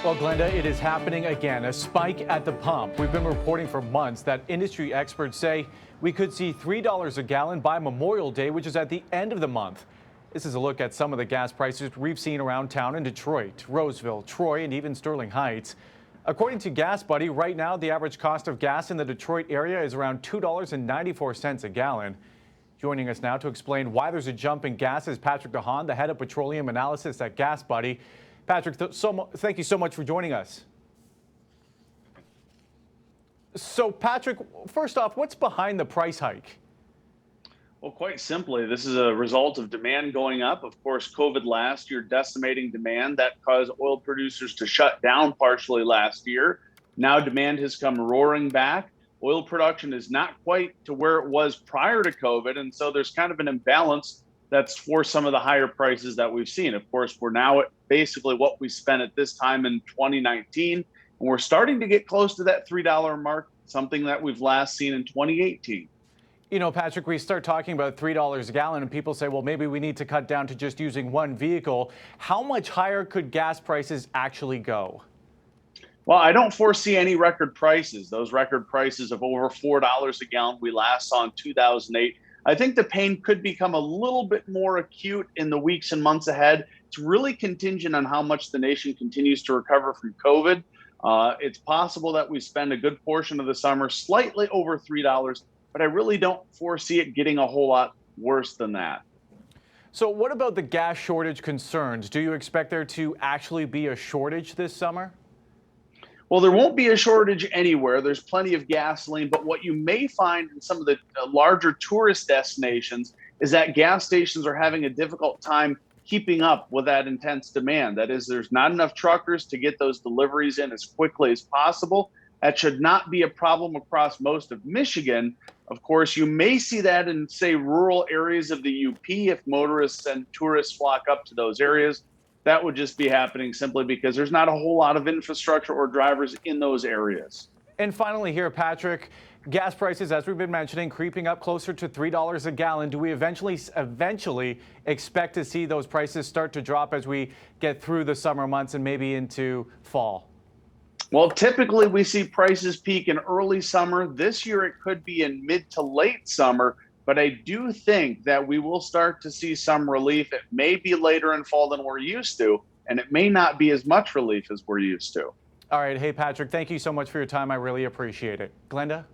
Well, Glenda, it is happening again, a spike at the pump. We've been reporting for months that industry experts say we could see $3 a gallon by Memorial Day, which is at the end of the month. This is a look at some of the gas prices we've seen around town in Detroit, Roseville, Troy, and even Sterling Heights. According to Gas Buddy, right now the average cost of gas in the Detroit area is around $2.94 a gallon. Joining us now to explain why there's a jump in gas is Patrick DeHaan, the head of petroleum analysis at Gas Buddy. Patrick, thank you so much for joining us. So, Patrick, first off, what's behind the price hike? Well, quite simply, this is a result of demand going up. Of course, COVID last year decimating demand. That caused oil producers to shut down partially last year. Now demand has come roaring back. Oil production is not quite to where it was prior to COVID. And so there's kind of an imbalance that's for some of the higher prices that we've seen. Of course, we're now at basically what we spent at this time in 2019. And we're starting to get close to that $3 mark, something that we've last seen in 2018. You know, Patrick, we start talking about $3 a gallon and people say, well, maybe we need to cut down to just using one vehicle. How much higher could gas prices actually go? Well, I don't foresee any record prices. Those record prices of over $4 a gallon we last saw in 2008. I think the pain could become a little bit more acute in the weeks and months ahead. It's really contingent on how much the nation continues to recover from COVID. It's possible that we spend a good portion of the summer slightly over $3, but I really don't foresee it getting a whole lot worse than that. So what about the gas shortage concerns? Do you expect there to actually be a shortage this summer? Well, there won't be a shortage anywhere. There's plenty of gasoline, but what you may find in some of the larger tourist destinations is that gas stations are having a difficult time keeping up with that intense demand. That is, there's not enough truckers to get those deliveries in as quickly as possible. That should not be a problem across most of Michigan. Of course, you may see that in, say, rural areas of the UP if motorists and tourists flock up to those areas. That would just be happening simply because there's not a whole lot of infrastructure or drivers in those areas. And finally here, Patrick, gas prices, as we've been mentioning, creeping up closer to $3 a gallon. Do we eventually expect to see those prices start to drop as we get through the summer months and maybe into fall? Well, typically we see prices peak in early summer. This year it could be in mid to late summer. But I do think that we will start to see some relief. It may be later in fall than we're used to, and it may not be as much relief as we're used to. All right. Hey, Patrick, thank you so much for your time. I really appreciate it. Glenda?